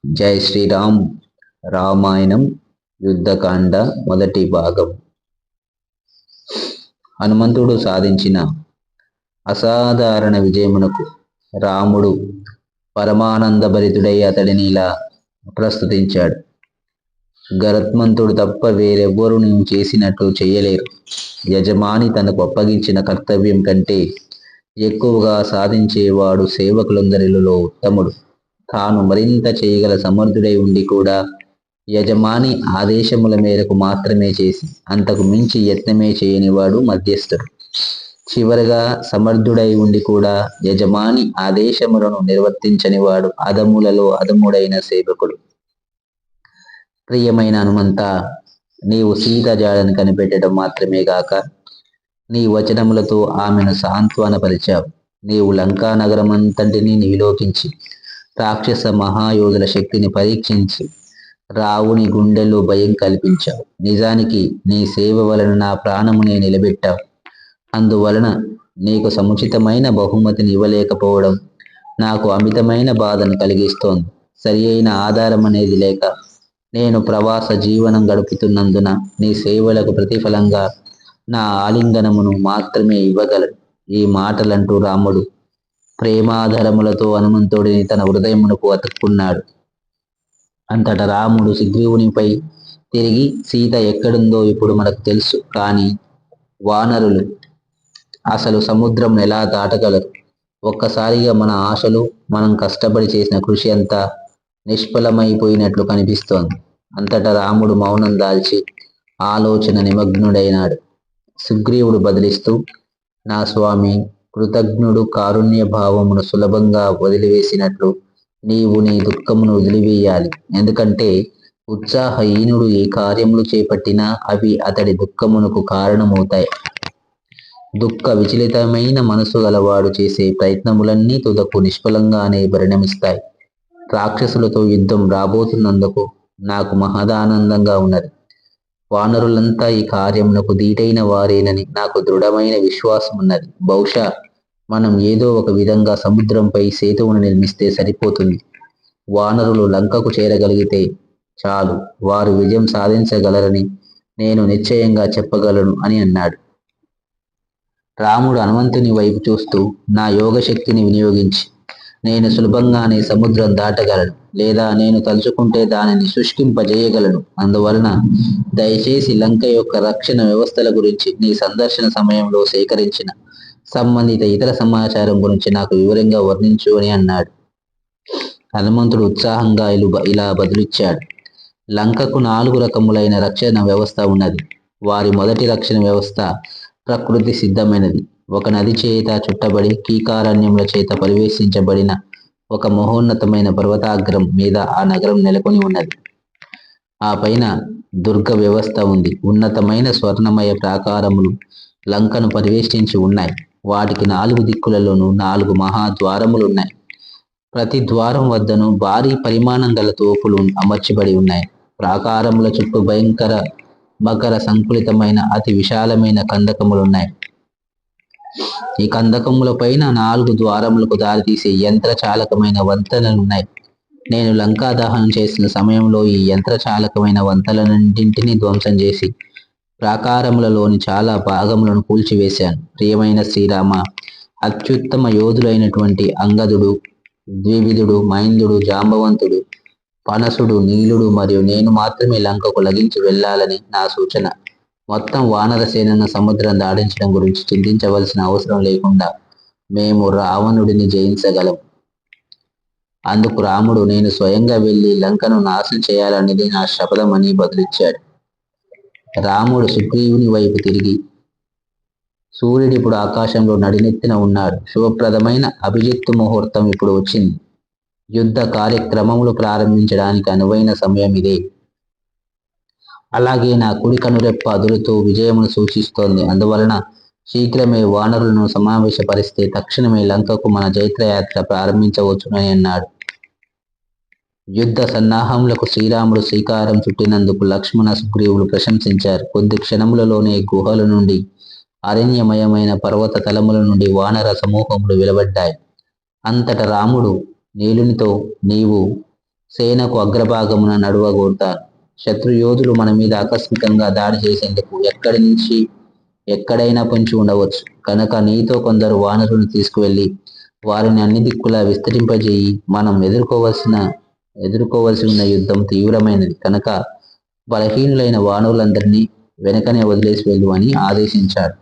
జై శ్రీరామ్. రామాయణం యుద్ధకాండ మొదటి భాగం. హనుమంతుడు సాధించిన అసాధారణ విజయమునకు రాముడు పరమానందభరితుడై అతడిని ఇలా ప్రస్తుతించాడు. గరుత్మంతుడు తప్ప వేరెవ్వరూ నీవు చేసినట్లు చేయలేరు. యజమాని తనకు అప్పగించిన కర్తవ్యం కంటే ఎక్కువగా సాధించేవాడు సేవకులందరిలో ఉత్తముడు. తాను మరింత చేయగల సమర్థుడై ఉండి కూడా యజమాని ఆదేశముల మేరకు మాత్రమే చేసి అంతకు మించి యత్నమే చేయనివాడు మధ్యస్థుడు. చివరగా సమర్థుడై ఉండి కూడా యజమాని ఆదేశములను నిర్వర్తించనివాడు అధములలో అధముడైన సేవకుడు. ప్రియమైన హనుమంత, నీవు సీత జాడను కనిపెట్టడం మాత్రమే గాక నీ వచనములతో ఆమెను సాంత్వనపరిచావు. నీవు లంకా నగరమంతటిని నిలోకించి రాక్షస మహాయోధుల శక్తిని పరీక్షించి రావుని గుండెల్లో భయం కల్పించావు. నిజానికి నీ సేవ వలన నా ప్రాణమునే నిలబెట్టావు. అందువలన నీకు సముచితమైన బహుమతిని ఇవ్వలేకపోవడం నాకు అమితమైన బాధను కలిగిస్తోంది. సరి అయిన ఆధారం అనేది లేక నేను ప్రవాస జీవనం గడుపుతున్నందున నీ సేవలకు ప్రతిఫలంగా నా ఆలింగనమును మాత్రమే ఇవ్వగలను. ఈ మాటలంటూ రాముడు ప్రేమాధరములతో హనుమంతుడిని తన హృదయమునకు అతుక్కున్నాడు. అంతటా రాముడు సుగ్రీవునిపై తిరిగి, సీత ఎక్కడుందో ఇప్పుడు మనకు తెలుసు, కానీ వానరులు అసలు సముద్రం ఎలా దాటగలరు? ఒక్కసారిగా మన ఆశలు, మనం కష్టపడి చేసిన కృషి అంతా నిష్ఫలమైపోయినట్లు కనిపిస్తోంది. అంతటా రాముడు మౌనం దాల్చి ఆలోచన నిమగ్నుడైనాడు. సుగ్రీవుడు బదిలిస్తూ, నా స్వామి, కృతజ్ఞుడు కారుణ్య భావమును సులభంగా వదిలివేసినట్లు నీవు నీ దుఃఖమును వదిలివేయాలి. ఎందుకంటే ఉత్సాహహీనుడు ఏ కార్యములు చేపట్టినా అవి అతడి దుఃఖమునకు కారణమవుతాయి. దుఃఖ విచలితమైన మనసు గలవాడు చేసే ప్రయత్నములన్నీ తుదకు నిష్ఫలంగానే పరిణమిస్తాయి. రాక్షసులతో యుద్ధం రాబోతున్నందుకు నాకు మహదానందంగా ఉన్నది. వానరులంతా ఈ కార్యమునకు దీటైన వారేనని నాకు దృఢమైన విశ్వాసం ఉన్నది. బహుశా మనం ఏదో ఒక విధంగా సముద్రంపై సేతువును నిర్మిస్తే సరిపోతుంది. వానరులు లంకకు చేరగలిగితే చాలు, వారు విజయం సాధించగలరని నేను నిశ్చయంగా చెప్పగలను అని అన్నాడు. రాముడు హనుమంతుని వైపు చూస్తూ, నా యోగశక్తిని వినియోగించి నేను సులభంగానే సముద్రం దాటగలను, లేదా నేను తలుచుకుంటే దానిని శుష్కింపజేయగలను. అందువలన దయచేసి లంక యొక్క రక్షణ వ్యవస్థల గురించి నీ సందర్శన సమయంలో సేకరించిన సంబంధిత ఇతర సమాచారం గురించి నాకు వివరంగా వర్ణించు అని అన్నాడు. హనుమంతుడు ఉత్సాహంగా ఇలా బదులిచ్చాడు. లంకకు 4 రకములైన రక్షణ వ్యవస్థ ఉన్నది. వారి మొదటి రక్షణ వ్యవస్థ ప్రకృతి సిద్ధమైనది. ఒక నది చేత చుట్టబడి కీకారణ్యముల చేత పరివేశించబడిన ఒక మహోన్నతమైన పర్వతాగ్రం మీద ఆ నగరం నెలకొని ఉన్నది. ఆ పైన దుర్గ వ్యవస్థ ఉంది. ఉన్నతమైన స్వర్ణమయ ప్రాకారములు లంకను పరివేష్టించి ఉన్నాయి. వాటికి 4 దిక్కులలోనూ 4 మహాద్వారములున్నాయి. ప్రతి ద్వారం వద్దను భారీ పరిమాణం గల తోపులు అమర్చబడి ఉన్నాయి. ప్రాకారముల చుట్టూ భయంకర మకర సంకులితమైన అతి విశాలమైన కందకములున్నాయి. ఈ కందకముల పైన 4 ద్వారములకు దారితీసే యంత్రచాలకమైన వంతెనలున్నాయి. నేను లంకా దహనం చేసిన సమయంలో ఈ యంత్రచాలకమైన వంతెనలన్నింటినీ ధ్వంసం చేసి ప్రాకారములలోని చాలా భాగములను కూల్చివేశాను. ప్రియమైన శ్రీరామ, అత్యుత్తమ యోధులైనటువంటి అంగదుడు, ద్వివిధుడు, మైందుడు, జాంబవంతుడు, పనసుడు, నీలుడు మరియు నేను మాత్రమే లంకకు లగించి వెళ్ళాలని నా సూచన. మొత్తం వానర సేనను సముద్రం దాటించడం గురించి చింతించవలసిన అవసరం లేకుండా మేము రావణుడిని జయించగలం. అందుకు రాముడు, నేను స్వయంగా వెళ్ళి లంకను నాశనం చేయాలనేది నా శపథం అని బదులిచ్చాడు. రాముడు సుగ్రీవుని వైపు తిరిగి, సూర్యుడు ఇప్పుడు ఆకాశంలో నడినెత్తిన ఉన్నాడు. శుభప్రదమైన అభిజిత్తు ముహూర్తం ఇప్పుడు వచ్చింది. యుద్ధ కార్యక్రమములు ప్రారంభించడానికి అనువైన సమయం ఇదే. అలాగే నా కుడి కనురెప్ప అదురుతో విజయమును సూచిస్తోంది. అందువలన శీఘ్రమే వానరులను సమావేశపరిస్తే తక్షణమే లంకకు మన జైత్రయాత్ర ప్రారంభించవచ్చునని అన్నాడు. యుద్ధ సన్నాహములకు శ్రీరాముడు శ్రీకారం చుట్టినందుకు లక్ష్మణ, సుగ్రీవులు ప్రశంసించారు. కొద్ది క్షణములలోనే గుహల నుండి, అరణ్యమయమైన పర్వత తలముల నుండి వానర సమూహములు వెలువడ్డాయి. అంతట రాముడు నీలునితో, నీవు సేనకు అగ్రభాగమున నడువగోరుతాను. శత్రు యోధులు మన మీద ఆకస్మికంగా దాడి చేసేందుకు ఎక్కడి నుంచి ఎక్కడైనా పొంచి ఉండవచ్చు. కనుక నీతో కొందరు వానరులను తీసుకువెళ్ళి వారిని అన్ని దిక్కులా విస్తరింపజేయి. మనం ఎదుర్కోవలసి ఉన్న యుద్ధం తీవ్రమైనది కనుక బలహీనులైన వానరులందరినీ వెనకనే వదిలేసి వెళ్ళు అని ఆదేశించాడు.